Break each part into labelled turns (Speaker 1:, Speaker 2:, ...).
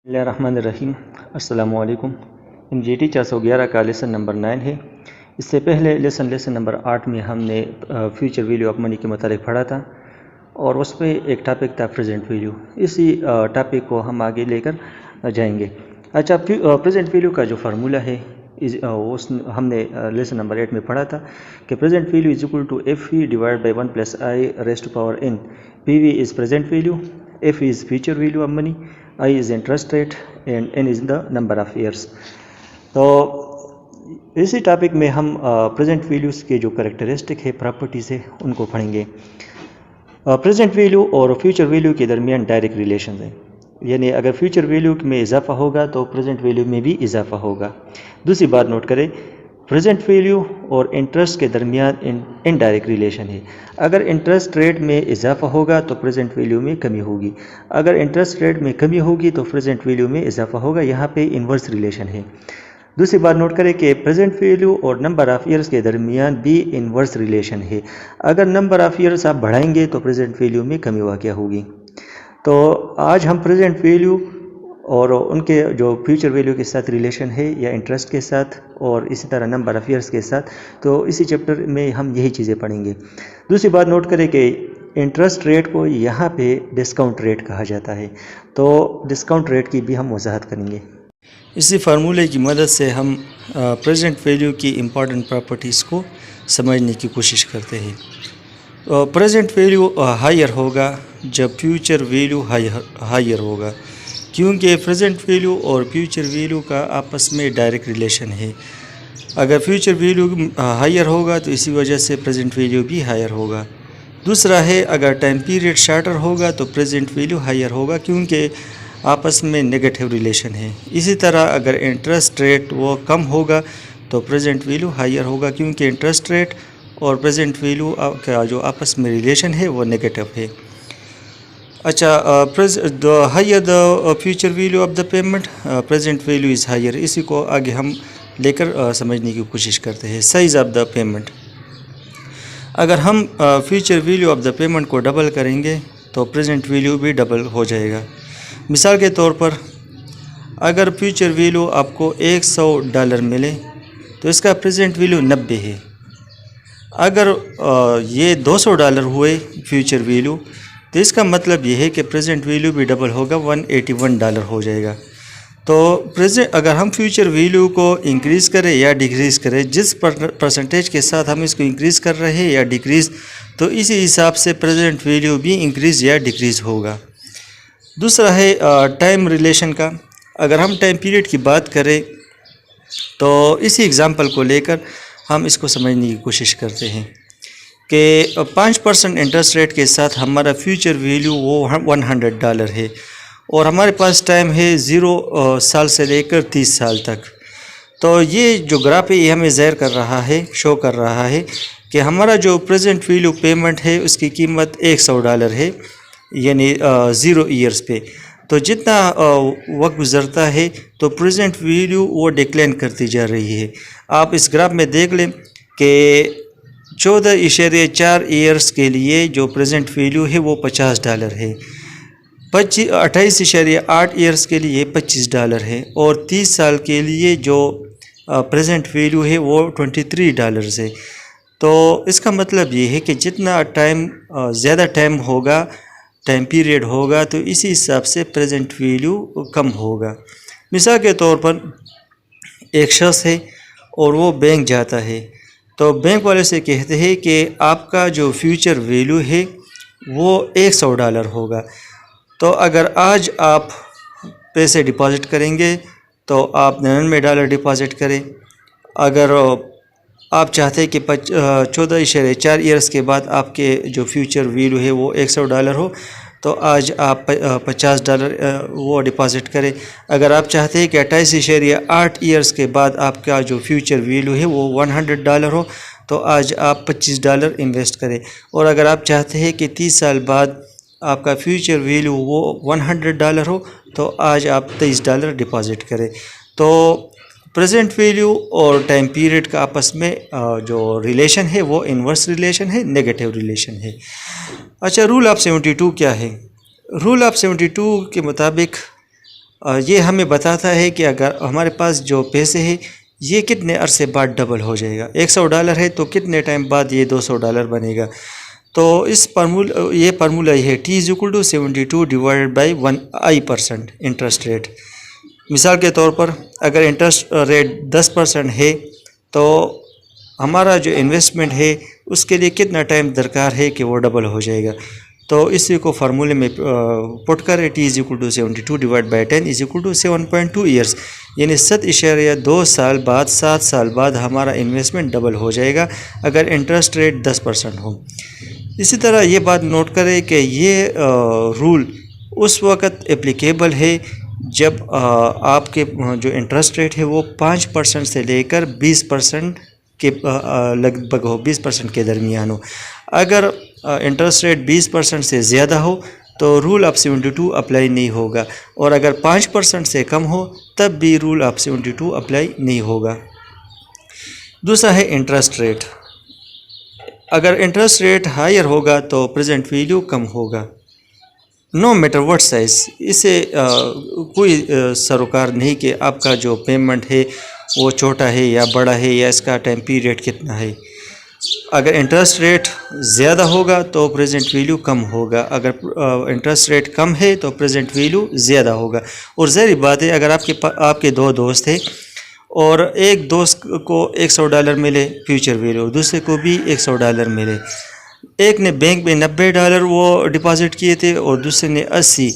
Speaker 1: बिस्मिल्लाहिर्रहमानिर्रहीम। अस्सलामुअलैकुम। MGT 411 का लेसन नंबर 9 है। इससे पहले लेसन नंबर 8 में हमने फ्यूचर वैल्यू ऑफ मनी के मतलब पढ़ा था और उस पर एक टॉपिक था प्रेजेंट वैल्यू। इसी टॉपिक को हम आगे लेकर जाएंगे। अच्छा, प्रेजेंट वैल्यू का जो फार्मूला है उस हमने लेसन नंबर 8 में पढ़ा था कि present value is equal to FV divide by 1 + I raised to power n। PV is present value, F is future value of money, I is interest rate and n is the number of years। तो इसी topic में हम present values के जो characteristic है, properties है, उनको पढ़ेंगे। प्रेजेंट वैल्यू और फ्यूचर वैल्यू के दरमियान डायरेक्ट रिलेशन है, यानी अगर फ्यूचर वैल्यू में इजाफा होगा तो प्रेजेंट वैल्यू में भी इजाफा होगा। दूसरी बात नोट करें, प्रेजेंट वैल्यू और इंटरेस्ट के दरमियान इनडायरेक्ट रिलेशन है। अगर इंटरेस्ट रेट में इजाफा होगा तो प्रेजेंट वैल्यू में कमी होगी, अगर इंटरेस्ट रेट में कमी होगी तो प्रेजेंट वैल्यू में इजाफा होगा। यहाँ पे इन्वर्स रिलेशन है। दूसरी बात नोट करें कि प्रेजेंट वैल्यू और नंबर ऑफ़ ईयर्स के दरमियान भी इन्वर्स रिलेशन है। अगर नंबर ऑफ़ ईयर्स आप बढ़ाएंगे तो प्रेजेंट वैल्यू में कमी वाक़या होगी। तो आज हम प्रेजेंट वैल्यू और उनके जो फ्यूचर वैल्यू के साथ रिलेशन है या इंटरेस्ट के साथ और इसी तरह नंबर ऑफ़ ईयर्स के साथ, तो इसी चैप्टर में हम यही चीज़ें पढ़ेंगे। दूसरी बात नोट करें कि इंटरेस्ट रेट को यहाँ पे डिस्काउंट रेट कहा जाता है, तो डिस्काउंट रेट की भी हम वजाहत करेंगे। इसी फार्मूले की मदद से हम प्रेजेंट वैल्यू की इम्पॉर्टेंट प्रॉपर्टीज़ को समझने की कोशिश करते हैं। प्रेजेंट वैल्यू हायर होगा जब फ्यूचर वैल्यू हायर होगा, क्योंकि प्रेजेंट वैल्यू और फ्यूचर वैल्यू का आपस में डायरेक्ट रिलेशन है। अगर फ्यूचर वैल्यू हायर होगा तो इसी वजह से प्रेजेंट वैल्यू भी हायर होगा। दूसरा है, अगर टाइम पीरियड शॉर्टर होगा तो प्रेजेंट वैल्यू हायर होगा, क्योंकि आपस में नेगेटिव रिलेशन है। इसी तरह अगर इंटरेस्ट रेट वो कम होगा तो प्रेजेंट वैल्यू हायर होगा, क्योंकि इंटरेस्ट रेट और प्रेजेंट वैल्यू का जो आपस में रिलेशन है वो नेगेटिव है। अच्छा, higher the future value of the payment, present value is higher. इसी को आगे हम लेकर समझने की कोशिश करते हैं। साइज़ ऑफ द पेमेंट, अगर हम future value of the payment को डबल करेंगे तो प्रेजेंट वैल्यू भी डबल हो जाएगा। मिसाल के तौर पर अगर फ्यूचर वैल्यू आपको $100 मिले तो इसका प्रेजेंट वैल्यू 90 है। अगर ये $200 हुए फ्यूचर वैल्यू तो इसका मतलब ये है कि प्रेजेंट वैल्यू भी डबल होगा, $181 हो जाएगा। तो अगर हम फ्यूचर वैल्यू को इंक्रीज़ करें या डिक्रीज़ करें, जिस परसेंटेज के साथ हम इसको इंक्रीज़ कर रहे हैं या डिक्रीज़, तो इसी हिसाब से प्रेजेंट वैल्यू भी इंक्रीज़ या डिक्रीज़ होगा। दूसरा है टाइम रिलेशन का। अगर हम टाइम पीरियड की बात करें तो इसी एग्ज़ाम्पल को लेकर हम इसको समझने की कोशिश करते हैं कि 5% इंटरेस्ट रेट के साथ हमारा फ्यूचर वैल्यू वो $100 है और हमारे पास टाइम है 0 साल से लेकर 30 साल तक। तो ये जो ग्राफ है ये हमें ज़ाहिर कर रहा है, शो कर रहा है कि हमारा जो प्रेजेंट वैल्यू पेमेंट है उसकी कीमत $100 है, यानी 0 ईयर्स पे। तो जितना वक्त गुज़रता है तो प्रेजेंट वैल्यू वो डिक्लाइन करती जा रही है। आप इस ग्राफ में देख लें कि 14.4 ईयर्स के लिए जो प्रेजेंट वैल्यू है वो $50 है, 28.8 ईयर्स के लिए $25 है और 30 साल के लिए जो प्रेजेंट वैल्यू है वो $23 है। तो इसका मतलब ये है कि जितना टाइम ज़्यादा टाइम होगा, टाइम पीरियड होगा, तो इसी हिसाब से प्रेजेंट वैल्यू कम होगा। मिसाल के तौर पर एक शख्स है और वो बैंक जाता है, तो बैंक वाले से कहते हैं कि आपका जो फ्यूचर वैल्यू है वो $100 होगा। तो अगर आज आप पैसे डिपॉज़िट करेंगे तो आप $99 डिपॉज़िट करें। अगर आप चाहते हैं कि 14.4 ईयर्स के बाद आपके जो फ्यूचर वैल्यू है वो $100 हो, तो आज आप $50 वो डिपॉज़िट करें। अगर आप चाहते हैं कि 28.8 ईयर्स के बाद आपका जो फ्यूचर वैल्यू है वो $100 हो, तो आज आप $25 इन्वेस्ट करें। और अगर आप चाहते हैं कि 30 साल बाद आपका फ्यूचर वैल्यू वो $100 हो, तो आज आप $23 डिपॉज़िट करें। तो प्रेजेंट वैल्यू और टाइम पीरियड का आपस में जो रिलेशन है वो इन्वर्स रिलेशन है, नेगेटिव रिलेशन है। अच्छा, रूल ऑफ 72 क्या है? रूल ऑफ 72 के मुताबिक ये हमें बताता है कि अगर हमारे पास जो पैसे हैं ये कितने अरसे बाद डबल हो जाएगा। $100 है तो कितने टाइम बाद ये $200 बनेगा। तो इस ये फार्मूला है T=72 divided by 1i% interest rate. मिसाल के तौर पर अगर इंटरेस्ट रेट 10% है तो हमारा जो इन्वेस्टमेंट है उसके लिए कितना टाइम दरकार है कि वो डबल हो जाएगा। तो इसी को फार्मूले में पुट करें T=72 डिवाइड बाई 10 7.2 ईयर्स, यानी 7.2 साल बाद 7 साल बाद हमारा इन्वेस्टमेंट डबल हो जाएगा अगर इंटरेस्ट रेट 10% हो। इसी तरह ये बात नोट करें कि ये रूल उस वक़्त एप्लीकेबल है जब आपके जो इंटरेस्ट रेट है वो 5% से लेकर 20% के लगभग हो, 20% के दरमियान हो। अगर इंटरेस्ट रेट 20% से ज़्यादा हो तो रूल ऑफ 72 अप्लाई नहीं होगा, और अगर 5% से कम हो तब भी रूल ऑफ 72 अप्लाई नहीं होगा। दूसरा है इंटरेस्ट रेट। अगर इंटरेस्ट रेट हायर होगा तो प्रेजेंट वैल्यू कम होगा, नो मैटर व्हाट साइज़। इसे कोई सरोकार नहीं कि आपका जो पेमेंट है वो छोटा है या बड़ा है या इसका टाइम पीरियड कितना है। अगर इंटरेस्ट रेट ज़्यादा होगा तो प्रेजेंट वैल्यू कम होगा, अगर इंटरेस्ट रेट कम है तो प्रेजेंट वैल्यू ज़्यादा होगा। और ज़ाहिर बात है अगर आपके दो दोस्त हैं और एक दोस्त को $100 मिले फ्यूचर वैल्यू, दूसरे को भी $100 मिले, एक ने बैंक में $90 वो डिपॉज़िट किए थे और दूसरे ने 80,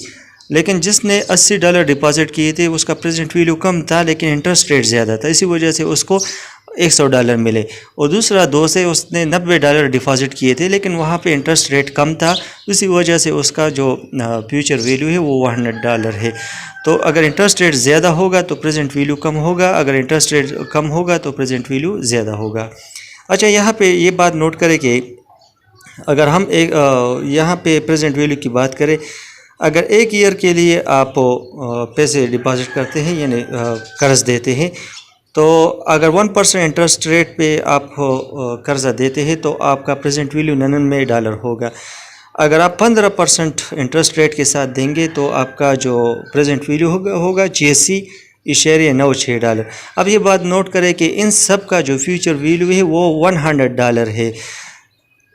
Speaker 1: लेकिन जिसने $80 डिपॉज़िट किए थे उसका प्रेजेंट वैल्यू कम था लेकिन इंटरेस्ट रेट ज़्यादा था, इसी वजह से उसको $100 मिले। और दूसरा दोस्त है उसने $90 डिपॉज़िट किए थे लेकिन वहाँ पे इंटरेस्ट रेट कम था, इसी वजह से उसका जो फ्यूचर वैल्यू है वो $100 है। तो अगर इंटरेस्ट रेट ज़्यादा होगा तो प्रेजेंट वैल्यू कम होगा, अगर इंटरेस्ट रेट कम होगा तो प्रेजेंट वैल्यू ज़्यादा होगा। अच्छा, यहाँ पे ये बात नोट करें कि अगर हम यहाँ पे प्रेजेंट वैल्यू की बात करें, अगर एक ईयर के लिए आप पैसे डिपॉज़िट करते हैं यानी कर्ज़ देते हैं, तो अगर 1% इंटरेस्ट रेट पे आप कर्ज़ा देते हैं तो आपका प्रेजेंट वैल्यू $99 होगा। अगर आप 15% इंटरेस्ट रेट के साथ देंगे तो आपका जो प्रेजेंट वैल्यू होगा $86.96। अब ये बात नोट करें कि इन सब का जो फ्यूचर वैल्यू है वो $100 है।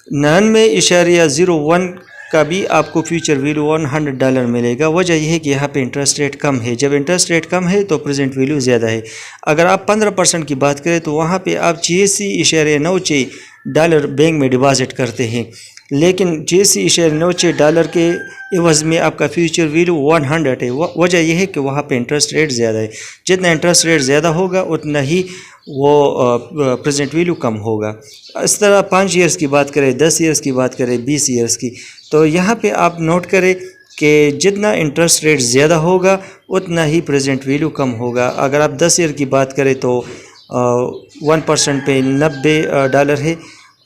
Speaker 1: 99.01 का भी आपको फ्यूचर वैल्यू $100 मिलेगा। वजह यह है कि यहाँ पे इंटरेस्ट रेट कम है, जब इंटरेस्ट रेट कम है तो प्रेजेंट वैल्यू ज़्यादा है। अगर आप 15% की बात करें तो वहाँ पे आप $86.96 बैंक में डिपॉज़िट करते हैं, लेकिन $86.96 के एवज़ में आपका फ्यूचर वैल्यू 100 है। वजह यह है कि वहाँ पे इंटरेस्ट रेट ज़्यादा है, जितना इंटरेस्ट रेट ज़्यादा होगा उतना ही वो प्रेजेंट वैल्यू कम होगा। इस तरह 5 ईयर्स की बात करें, 10 ईयर्स की बात करें, 20 ईयर्स की, तो यहाँ पे आप नोट करें कि जितना इंटरेस्ट रेट ज़्यादा होगा उतना ही प्रेजेंट वैल्यू कम होगा। अगर आप 10 ईयर की बात करें तो 1% पे $90 है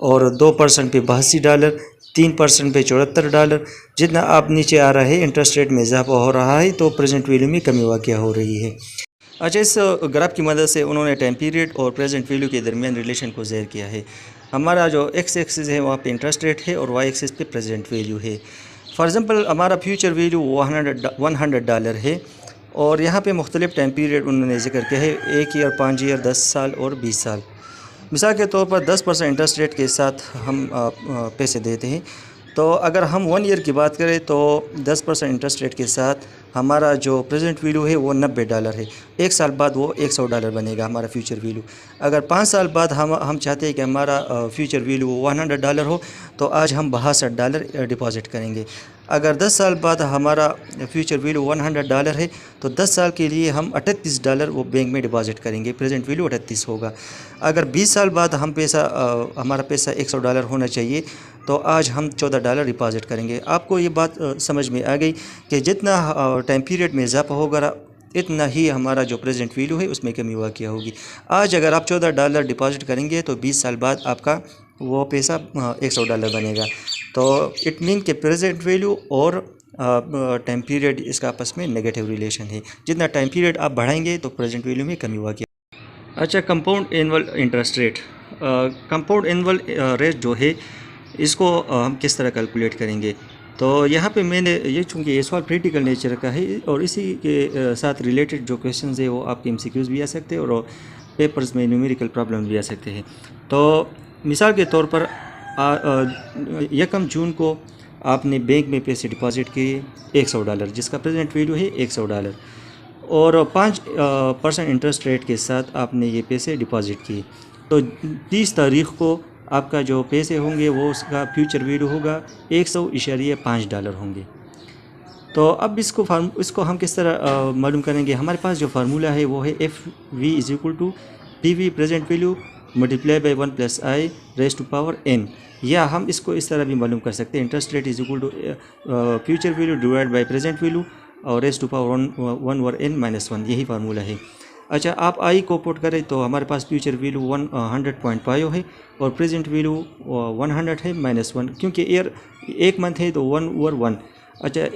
Speaker 1: और 2% पे $82, 3% पे $74। जितना आप नीचे आ रहा है इंटरेस्ट रेट में इजाफा हो रहा है तो प्रेजेंट वैल्यू में कमी वाक़या हो रही है। अच्छा, इस ग्राफ की मदद से उन्होंने टाइम पीरियड और प्रेजेंट वैल्यू के दरमियान रिलेशन को ज़ाहिर किया है। हमारा जो एक्स एक्सिस है वहाँ पे इंटरेस्ट रेट है और वाई एक्सिस पे प्रेजेंट वैल्यू है। फॉर एग्ज़ाम्पल हमारा फ्यूचर वैल्यू $100 है और यहाँ पे मुख्तलिफ़ टाइम पीरियड उन्होंने ज़िक्र किया है, 1 ईयर, 5 ईयर, 10 साल और 20 साल। मिसाल के तौर पर 10% इंटरेस्ट रेट के साथ हम पैसे देते हैं, तो अगर हम 1 ईयर की बात करें तो 10% इंटरेस्ट रेट के साथ हमारा जो प्रेजेंट वैल्यू है वो $90 है। 1 साल बाद वो $100 बनेगा हमारा फ्यूचर वैल्यू। अगर 5 साल बाद हम चाहते हैं कि हमारा फ्यूचर वैल्यू $100 हो तो आज हम $62 डिपॉज़िट करेंगे। अगर 10 साल बाद हमारा फ्यूचर वैल्यू $100 है तो 10 साल के लिए हम $38 वो बैंक में डिपॉज़िट करेंगे, प्रेजेंट वैल्यू 38 होगा। अगर 20 साल बाद हमारा पैसा $100 होना चाहिए तो आज हम $14 डिपॉज़िट करेंगे। आपको ये बात समझ में आ गई कि जितना टाइम पीरियड में इजाफा होगा इतना ही हमारा जो प्रेजेंट वैल्यू है उसमें कमी वाक़या होगी। आज अगर आप $14 डिपॉज़िट करेंगे तो 20 साल बाद आपका वो पैसा $100 बनेगा। तो इट मीन कि प्रेजेंट वैल्यू और टाइम पीरियड इसका आपस में नेगेटिव रिलेशन है। जितना टाइम पीरियड आप बढ़ाएंगे तो प्रेजेंट वैल्यू में कमी वाक़या। अच्छा, compound annual interest rate. Compound annual rate जो है इसको हम किस तरह कैलकुलेट करेंगे। तो यहाँ पे मैंने ये, चूँकि ये सवाल प्रैक्टिकल नेचर का है और इसी के साथ रिलेटेड जो क्वेश्चंस है वो आपके MCQs भी आ सकते हैं और पेपर्स में न्यूमेरिकल प्रॉब्लम भी आ सकते हैं। तो मिसाल के तौर पर 1 जून को आपने बैंक में पैसे डिपॉजिट किए $100, जिसका प्रेजेंट वैल्यू है $100, और 5% इंटरेस्ट रेट के साथ आपने ये पैसे डिपॉजिट किए। तो 30 तारीख को आपका जो पैसे होंगे वो उसका फ्यूचर वैल्यू होगा $100.5 होंगे। तो अब इसको हम किस तरह मालूम करेंगे? हमारे पास जो फार्मूला है वो है FV = PV present value multiply by 1 + I raise to power n, या हम इसको इस तरह भी मालूम कर सकते हैं, interest rate = future value divide by present value और रेज़ टू पावर 1/n-1, यही फार्मूला है। अच्छा, आप I को पुट करें तो हमारे पास फ्यूचर वैल्यू 100.5 है और प्रेजेंट वैल्यू 100 है -1, क्योंकि ईयर 1 मंथ है तो 1/1। अच्छा,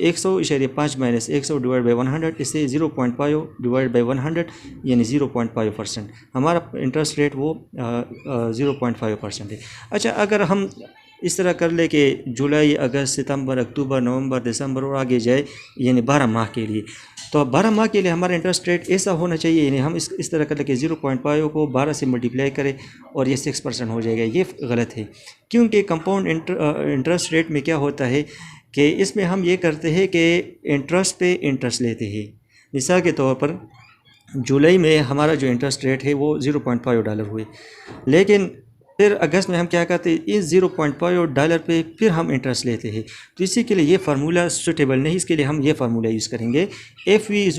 Speaker 1: 100.5 - 100 डिवाइड बाई 100, इससे 0.5 डिवाइड बाई 100 यानी 0.5%। हमारा इंटरेस्ट रेट वो 0.5% है। अच्छा, अगर हम इस तरह कर ले कि जुलाई, अगस्त, सितंबर, अक्टूबर, नवंबर, दिसंबर और आगे जाए, यानी 12 माह के लिए, तो 12 माह के लिए हमारा इंटरेस्ट रेट ऐसा होना चाहिए, यानी हम इस तरह कर ले कि 0.5 को 12 से मल्टीप्लाई करें और ये 6% हो जाएगा। ये गलत है, क्योंकि कंपाउंड इंटरेस्ट रेट में क्या होता है कि इसमें हम ये करते हैं कि इंटरेस्ट पे इंटरेस्ट लेते हैं। मिसाल के तौर पर जुलाई में हमारा जो इंटरेस्ट रेट है वो $0.5 हुए, लेकिन फिर अगस्त में हम क्या करते हैं, इस $0.5 पे फिर हम इंटरेस्ट लेते हैं। तो इसी के लिए ये फार्मूला सूटेबल नहीं, इसके लिए हम ये फार्मूला यूज़ करेंगे, FV =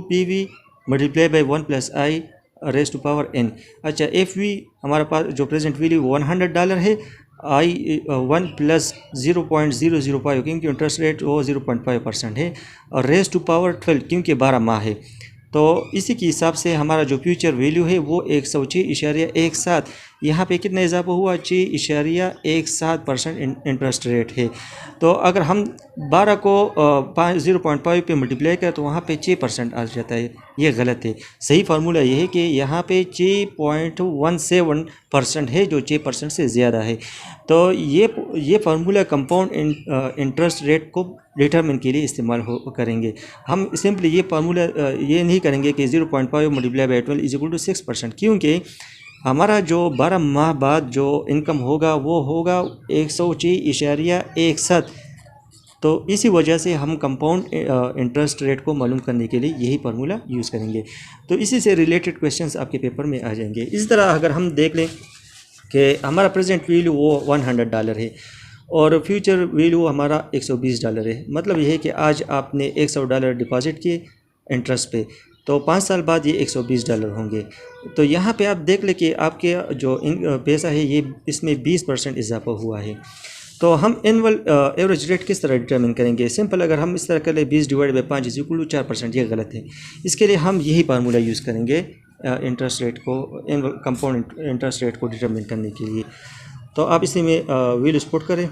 Speaker 1: PV multiply by 1 + I raise to power n। अच्छा, FV हमारे पास जो प्रेजेंट वैल्यू $100 है, I 1 + 0.005 क्योंकि इंटरेस्ट रेट वो 0.5% है, और रेज़ टू पावर 12 क्योंकि 12 माह है। तो इसी के हिसाब से हमारा जो फ्यूचर वैल्यू है वो 106.17, यहाँ पे कितना इजाफा हुआ, 6.17% इंटरेस्ट रेट है। तो अगर हम 12 को 0.5 पे मल्टीप्लाई करें तो वहाँ पे 6% आ जाता है, ये गलत है। सही फार्मूला ये है कि यहाँ पे 6.17% है, जो 6% से ज़्यादा है। तो ये फार्मूला कंपाउंड इंटरेस्ट रेट को डिटरमिन के लिए इस्तेमाल करेंगे। हम सिंपली ये फार्मूला ये नहीं करेंगे कि 0.5 मल्टीप्लाई बाई 12 = 6%, क्योंकि हमारा जो 12 माह बाद जो इनकम होगा वो होगा 106.17। तो इसी वजह से हम कंपाउंड इंटरेस्ट रेट को मालूम करने के लिए यही फार्मूला यूज़ करेंगे। तो इसी से रिलेटेड क्वेश्चंस आपके पेपर में आ जाएंगे। इस तरह अगर हम देख लें कि हमारा प्रेजेंट वैल्यू वो $100 है और फ्यूचर वैल्यू हमारा $120 है, मतलब यह है कि आज आपने $100 डिपॉजिट किए इंटरेस्ट पे, तो 5 साल बाद ये $120 होंगे। तो यहाँ पे आप देख लें कि आपके जो पैसा है ये इसमें 20% इजाफा हुआ है। तो हम एनुअल एवरेज रेट किस तरह डिटरमिन करेंगे? सिंपल, अगर हम इस तरह कर ले 20 डिवाइड बाई 5 = 4%, ये गलत है। इसके लिए हम यही फार्मूला यूज़ करेंगे इंटरेस्ट रेट को, एनुअल कंपाउंड इंटरेस्ट रेट को डिटरमिन करने के लिए। तो आप इसी में वैल्यूज पुट करें,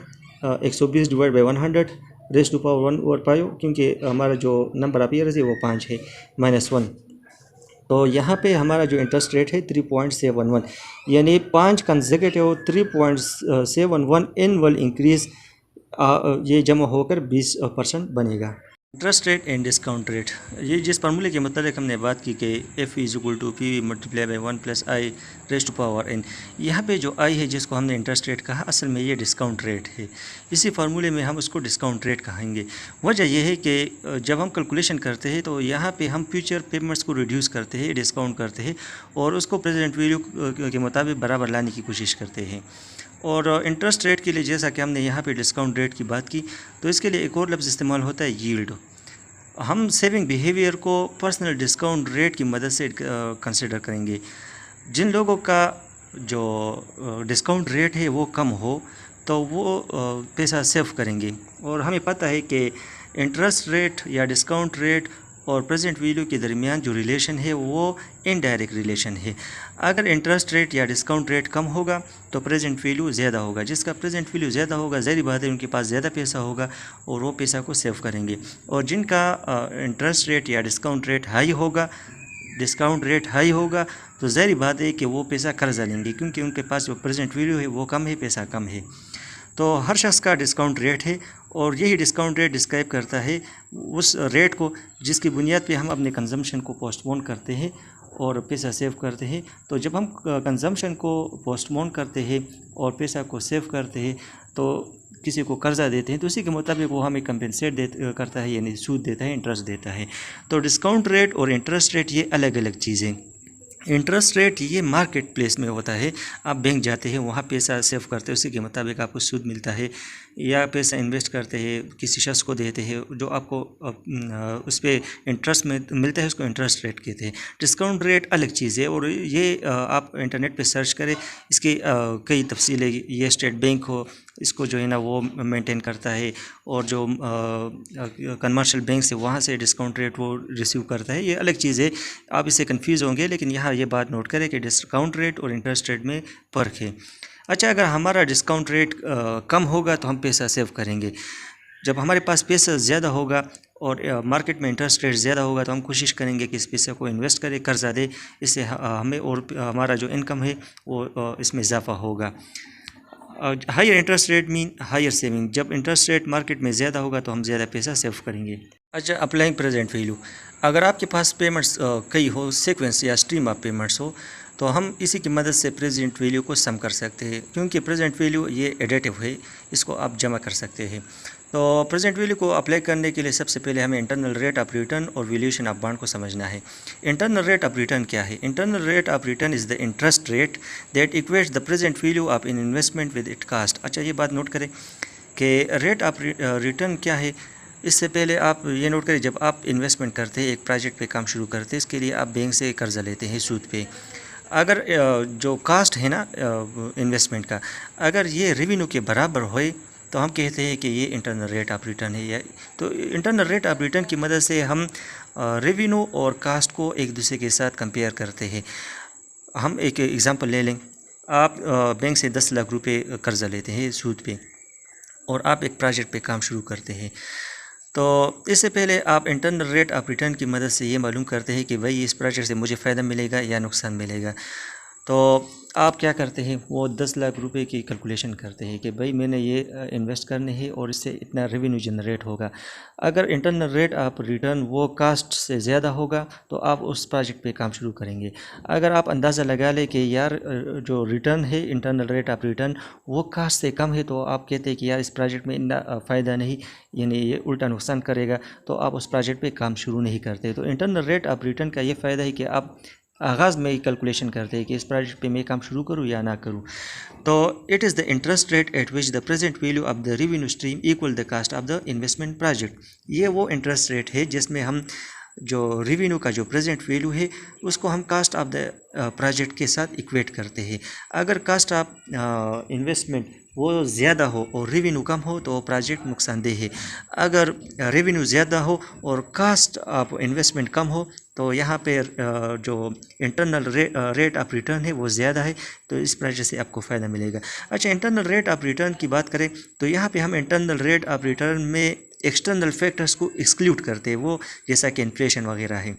Speaker 1: 120 divide by 100 raise to power 1/5, क्योंकि हमारा जो नंबर ऑफ ईयर्स है वो 5 है, -1। तो यहाँ पे हमारा जो इंटरेस्ट रेट है 3.71, यानी 5 कंसेक्यूटिव 3.71 एनुअल इंक्रीज़ ये जमा होकर 20% बनेगा। Interest rate and discount rate, ये जिस फार्मूले के मतलब हमने बात की कि FV = PV multiply by 1 + I raise to power n, यहाँ पे जो I है जिसको हमने इंटरेस्ट रेट कहा, असल में ये डिस्काउंट रेट है। इसी फार्मूले में हम उसको डिस्काउंट रेट कहेंगे। वजह यह है कि जब हम कैलकुलेशन करते हैं तो यहाँ पे हम फ्यूचर पेमेंट्स को रिड्यूस करते हैं, डिस्काउंट करते हैं और उसको प्रेजेंट वैल्यू के मुताबिक बराबर लाने की कोशिश करते हैं। और इंटरेस्ट रेट के लिए जैसा कि हमने यहाँ पे डिस्काउंट रेट की बात की, तो इसके लिए एक और लफ्ज़ इस्तेमाल होता है यील्ड। हम सेविंग बिहेवियर को पर्सनल डिस्काउंट रेट की मदद से कंसिडर करेंगे। जिन लोगों का जो डिस्काउंट रेट है वो कम हो तो वो पैसा सेव करेंगे, और हमें पता है कि इंटरेस्ट रेट या डिस्काउंट रेट और प्रेजेंट वैल्यू के दरमियान जो रिलेशन है वो इनडायरेक्ट रिलेशन है। अगर इंटरेस्ट रेट या डिस्काउंट रेट कम होगा तो प्रेजेंट वैल्यू ज़्यादा होगा, जिसका प्रेजेंट वैल्यू ज़्यादा होगा ज़ाहिर बात है उनके पास ज़्यादा पैसा होगा और वो पैसा को सेव करेंगे। और जिनका इंटरेस्ट रेट या डिस्काउंट रेट हाई होगा तो ज़ाहिर बात है कि वो पैसा कर्जा लेंगे, क्योंकि उनके पास जो प्रेजेंट वैल्यू है वो कम है, पैसा कम है। तो हर शख्स का डिस्काउंट रेट है और यही डिस्काउंट रेट डिस्क्राइब करता है उस रेट को जिसकी बुनियाद पे हम अपने कंजम्पशन को पोस्टपोन करते हैं और पैसा सेव करते हैं। तो जब हम कंजम्पशन को पोस्टपोन करते हैं और पैसा को सेव करते हैं तो किसी को कर्ज़ा देते हैं तो उसी के मुताबिक वो हमें कंपेंसेट करता है, यानी सूद देता है, इंटरेस्ट देता है। तो डिस्काउंट रेट और इंटरेस्ट रेट ये अलग अलग चीज़ें। इंटरेस्ट रेट ये मार्केट प्लेस में होता है, आप बैंक जाते हैं, वहाँ पैसा सेव करते हैं, उसी के मुताबिक आपको सूद मिलता है, या पैसा इन्वेस्ट करते हैं, किसी शख्स को देते हैं, जो आपको उस पर इंटरेस्ट में मिलता है, उसको इंटरेस्ट रेट कहते हैं। डिस्काउंट रेट अलग चीज़ है और ये आप इंटरनेट पे सर्च करें, इसकी कई तफसीलें। ये स्टेट बैंक हो, इसको जो है ना वो मेंटेन करता है, और जो कमर्शियल बैंक से वहाँ से डिस्काउंट रेट वो रिसीव करता है, ये अलग चीज़ है। आप इससे कंफ्यूज होंगे, लेकिन यहाँ ये बात नोट करें कि डिस्काउंट रेट और इंटरेस्ट रेट में फ़र्क है। अच्छा, अगर हमारा डिस्काउंट रेट कम होगा तो हम पैसा सेव करेंगे। जब हमारे पास पैसा ज़्यादा होगा और मार्केट में इंटरेस्ट रेट ज़्यादा होगा तो हम कोशिश करेंगे कि इस पैसे को इन्वेस्ट करें, कर्जा दें, इससे हमें और हमारा जो इनकम है वो इसमें इजाफा होगा। Higher interest rate mean higher saving. जब इंटरेस्ट रेट मार्केट में ज़्यादा होगा तो हम ज़्यादा पैसा सेव करेंगे। अच्छा, अप्लाइंग प्रेजेंट वैल्यू। अगर आपके पास पेमेंट्स कई हो, सीक्वेंस या स्ट्रीम ऑफ पेमेंट्स हो, तो हम इसी की मदद से प्रेजेंट वैल्यू को सम कर सकते हैं, क्योंकि प्रेजेंट वैल्यू ये एडिटिव है, इसको आप जमा कर सकते हैं। तो प्रेजेंट वैल्यू को अप्लाई करने के लिए सबसे पहले हमें इंटरनल रेट ऑफ रिटर्न और वैल्यूएशन ऑफ बॉन्ड को समझना है। इंटरनल रेट ऑफ रिटर्न क्या है? Internal rate of return is the interest rate that equates the present value of in investment with it cost. अच्छा, ये बात नोट करें कि रेट ऑफ रिटर्न क्या है। इससे पहले आप ये नोट करें, जब आप इन्वेस्टमेंट करते हैं, एक प्रोजेक्ट पे काम शुरू करते हैं, इसके लिए आप बैंक से कर्जा लेते हैं सूद पे। अगर जो कास्ट है ना इन्वेस्टमेंट का, अगर ये रेवेन्यू के बराबर होए तो हम कहते हैं कि ये इंटरनल रेट ऑफ रिटर्न है। या तो इंटरनल रेट ऑफ रिटर्न की मदद से हम रेवेन्यू और कास्ट को एक दूसरे के साथ कंपेयर करते हैं। हम एक एग्ज़ाम्पल ले लें, आप बैंक से 10 लाख रुपए कर्जा लेते हैं सूद पे और आप एक प्रोजेक्ट पे काम शुरू करते हैं। तो इससे पहले आप इंटरनल रेट ऑफ रिटर्न की मदद से ये मालूम करते हैं कि भाई इस प्रोजेक्ट से मुझे फ़ायदा मिलेगा या नुकसान मिलेगा। तो आप क्या करते हैं, वो 10 लाख रुपए की कैलकुलेशन करते हैं कि भाई मैंने ये इन्वेस्ट करने हैं और इससे इतना रेवेन्यू जनरेट होगा। अगर इंटरनल रेट ऑफ रिटर्न वो कास्ट से ज़्यादा होगा तो आप उस प्रोजेक्ट पे काम शुरू करेंगे। अगर आप अंदाज़ा लगा लें कि यार जो रिटर्न है इंटरनल रेट ऑफ रिटर्न वो कास्ट से कम है, तो आप कहते हैं कि यार इस प्रोजेक्ट में इतना फ़ायदा नहीं, यानी ये उल्टा नुकसान करेगा, तो आप उस प्रोजेक्ट पे काम शुरू नहीं करते। तो इंटरनल रेट ऑफ रिटर्न का ये फ़ायदा है कि आप आगाज़ में ही कैलकुलेशन करते हैं कि इस प्रोजेक्ट पे मैं काम शुरू करूँ या ना करूँ। तो it is the interest rate at which the present value of the revenue stream equal the cost of the investment project. ये वो इंटरेस्ट रेट है जिसमें हम जो रेवेन्यू का जो प्रेजेंट वैल्यू है उसको हम कास्ट ऑफ द प्रोजेक्ट के साथ इक्वेट करते हैं। अगर कास्ट ऑफ इन्वेस्टमेंट वो ज़्यादा हो और रेवेन्यू कम हो तो प्रोजेक्ट नुकसानदेह है। अगर रेवेन्यू ज़्यादा हो और कास्ट ऑफ इन्वेस्टमेंट कम हो तो यहाँ पे जो इंटरनल रेट ऑफ रिटर्न है वो ज़्यादा है, तो इस वजह से आपको फ़ायदा मिलेगा। अच्छा, इंटरनल रेट ऑफ रिटर्न की बात करें तो यहाँ पे हम इंटरनल रेट ऑफ रिटर्न में एक्सटर्नल फैक्टर्स को एक्सक्लूड करते हैं, वो जैसा कि इन्फ्लेशन वगैरह है।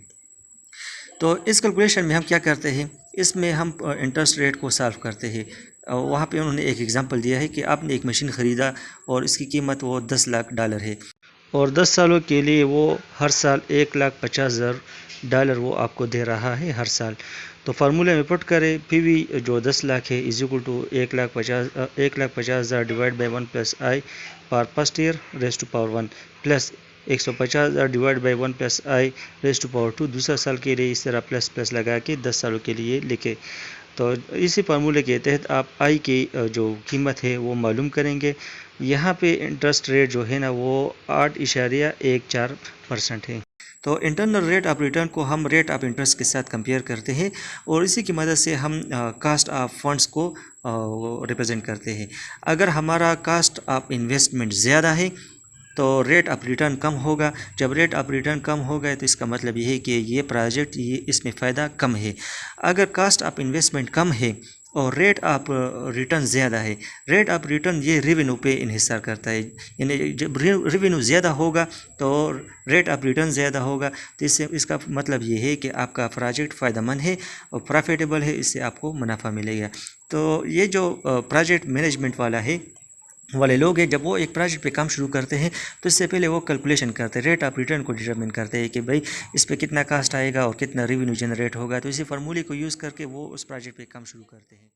Speaker 1: तो इस कैलकुलेशन में हम क्या करते हैं, इसमें हम इंटरेस्ट रेट को सॉल्व करते हैं। वहाँ पे उन्होंने एक एग्जांपल दिया है कि आपने एक मशीन ख़रीदा और इसकी कीमत वो $10 लाख है और 10 सालों के लिए वो हर साल $1,50,000 वो आपको दे रहा है हर साल। तो फार्मूले में पुट करें, पीवी जो 10 लाख है is equal to 1,50,000 divide by 1 plus I पर first year raise to power 1 plus 150,000 divide by 1 plus I raise to power 2 दूसरा साल के लिए इस तरह प्लस प्लस लगा के 10 सालों के लिए लिखे। तो इसी फार्मूले के तहत आप आई की जो कीमत है वो मालूम करेंगे। यहाँ पे इंटरेस्ट रेट जो है ना वो 8.14% है। तो इंटरनल रेट ऑफ रिटर्न को हम रेट ऑफ इंटरेस्ट के साथ कंपेयर करते हैं और इसी की मदद से हम कास्ट ऑफ फंड्स को रिप्रेजेंट करते हैं। अगर हमारा कास्ट ऑफ इन्वेस्टमेंट ज़्यादा है तो रेट ऑफ रिटर्न कम होगा। जब रेट ऑफ रिटर्न कम होगा तो इसका मतलब ये है कि ये प्रोजेक्ट ये इसमें फ़ायदा कम है। अगर कास्ट ऑफ इन्वेस्टमेंट कम है और रेट ऑफ रिटर्न ज़्यादा है, रेट ऑफ रिटर्न ये रेवेन्यू पे इन्हिसार करता है, यानी जब रेवेन्यू ज़्यादा होगा तो रेट ऑफ रिटर्न ज़्यादा होगा। तो इससे इसका मतलब ये है कि आपका प्रोजेक्ट फ़ायदेमंद है और प्रॉफिटेबल है, इससे आपको मुनाफा मिलेगा। तो ये जो प्रोजेक्ट मैनेजमेंट वाला है वाले लोग हैं, जब वो एक प्रोजेक्ट पे काम शुरू करते हैं तो इससे पहले वो कैलकुलेशन करते हैं, रेट ऑफ रिटर्न को डिटरमिन करते हैं कि भाई इस पे कितना कास्ट आएगा और कितना रेवेन्यू जनरेट होगा। तो इसी फार्मूले को यूज़ करके वो उस प्रोजेक्ट पे काम शुरू करते हैं।